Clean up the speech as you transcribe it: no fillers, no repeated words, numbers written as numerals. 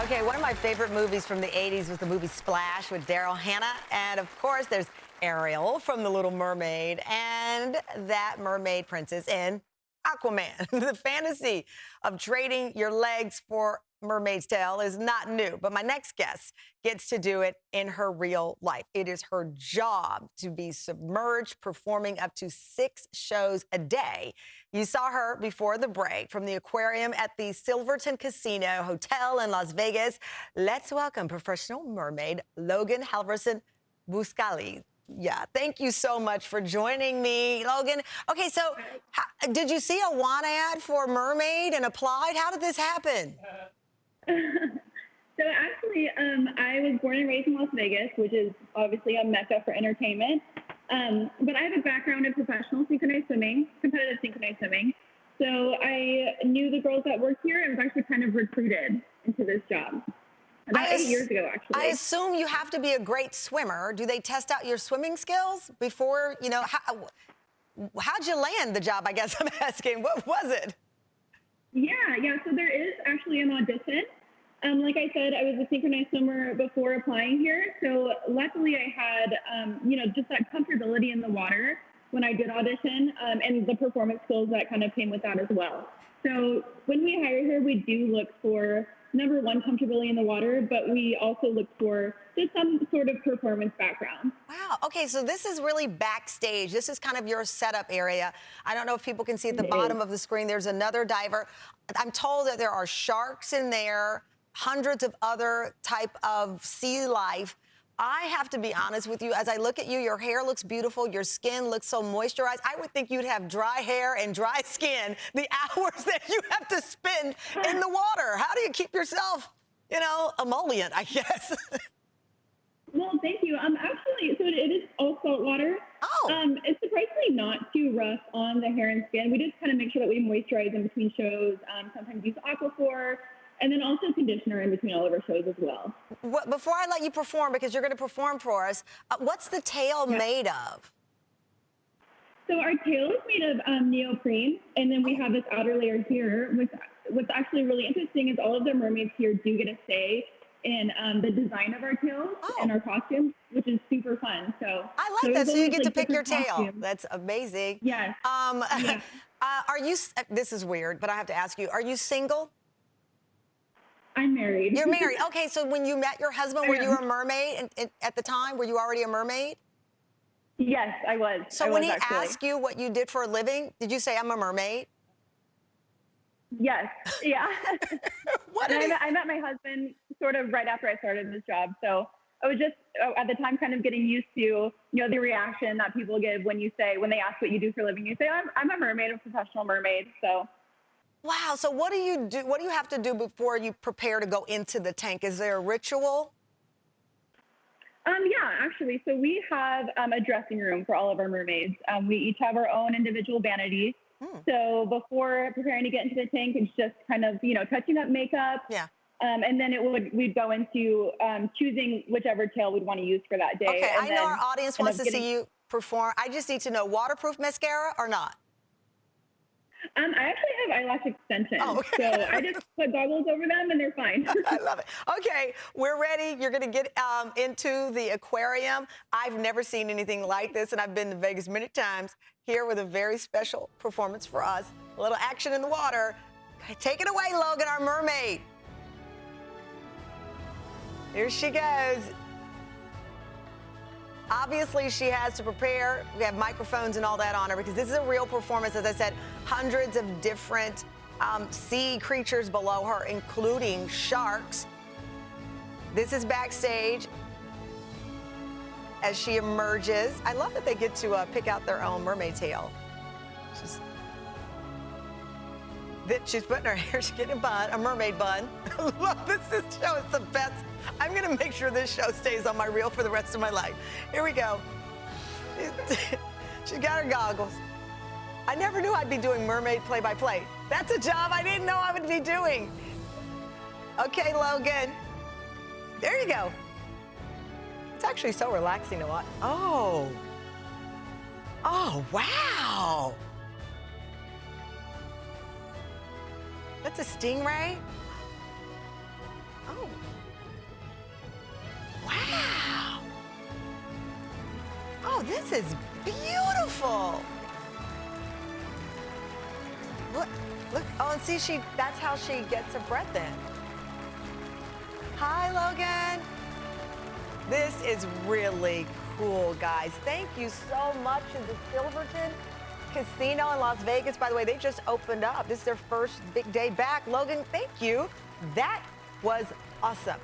Okay, one of my favorite movies from the 80s was the movie Splash with Daryl Hannah. And of course, there's Ariel from The Little Mermaid and that mermaid princess in Aquaman. The fantasy of trading your legs for mermaid's tail is not new, but my next guest gets to do it in her real life. It is her job to be submerged, performing up to 6 shows a day. You saw her before the break from the aquarium at the Silverton Hotel in Las Vegas. Let's welcome professional mermaid Logan Halverson-Buscaglia. Yeah, thank you so much for joining me, Logan. Okay, so did you see a want ad for Mermaid and applied? How did this happen? So actually, I was born and raised in Las Vegas, which is obviously a mecca for entertainment. But I have a background in professional synchronized swimming, competitive synchronized swimming. So I knew the girls that work here and was actually kind of recruited into this job. About 8 years ago, actually. I assume you have to be a great swimmer. Do they test out your swimming skills before, you know, how'd you land the job, I guess I'm asking? What was it? Yeah, so there is actually an audition. Like I said, I was a synchronized swimmer before applying here. So luckily I had, just that comfortability in the water when I did audition and the performance skills that kind of came with that as well. So when we hire her, we do look for, number one, comfortability in the water, but we also look for just some sort of performance background. Wow. Okay, so this is really backstage. This is kind of your setup area. I don't know if people can see at the bottom of the screen, there's another diver. I'm told that there are sharks in there, hundreds of other type of sea life. I have to be honest with you, as I look at you, your hair looks beautiful, your skin looks so moisturized. I would think you'd have dry hair and dry skin, the hours that you have to spend in the water. How do you keep yourself, emollient, I guess? Well, thank you. Actually, so it is all salt water. Oh. It's surprisingly not too rough on the hair and skin. We just kind of make sure that we moisturize in between shows. Sometimes use Aquaphor. And then also conditioner in between all of our shows as well. Before I let you perform, because you're going to perform for us, what's the tail made of? So our tail is made of neoprene, and then we have this outer layer here. What's actually really interesting is all of the mermaids here do get a say in the design of our tails and our costumes, which is super fun. So I like that. So you get to pick your tail. Costumes. That's amazing. Yes. Are you? This is weird, but I have to ask you: are you single? I'm married. You're married. Okay, so when you met your husband, were you a mermaid at the time? Were you already a mermaid? Yes, I was. So when he asked you what you did for a living, did you say, I'm a mermaid? Yes, yeah. I met my husband sort of right after I started this job. So I was just, at the time, kind of getting used to, the reaction that people give when they ask what you do for a living. You say, I'm a mermaid, a professional mermaid, so. Wow, so what do you do? What do you have to do before you prepare to go into the tank? Is there a ritual? Yeah, actually. So we have a dressing room for all of our mermaids. We each have our own individual vanity. So before preparing to get into the tank, it's just kind of, touching up makeup. Yeah. And then we'd go into choosing whichever tail we'd want to use for that day. Okay, and I know our audience wants to see you perform. I just need to know, waterproof mascara or not? I actually have eyelash extensions, so I just put goggles over them and they're fine. I love it. Okay, we're ready. You're going to get into the aquarium. I've never seen anything like this, and I've been to Vegas many times. Here with a very special performance for us. A little action in the water. Take it away, Logan, our mermaid. Here she goes. Obviously, she has to prepare. We have microphones and all that on her because this is a real performance. As I said, hundreds of different sea creatures below her, including sharks. This is backstage as she emerges. I love that they get to pick out their own mermaid tail. She's putting her hair, she's getting a mermaid bun. Love this show is the best. I'm gonna make sure this show stays on my reel for the rest of my life. Here we go. She's got her goggles. I never knew I'd be doing mermaid play-by-play. That's a job I didn't know I would be doing. Okay, Logan. There you go. It's actually so relaxing to watch. Oh, wow. That's a stingray? Oh. This is beautiful. Look, look. Oh, and see, that's how she gets her breath in. Hi, Logan. This is really cool, guys. Thank you so much to the Silverton Casino in Las Vegas. By the way, they just opened up. This is their first big day back. Logan, thank you. That was awesome.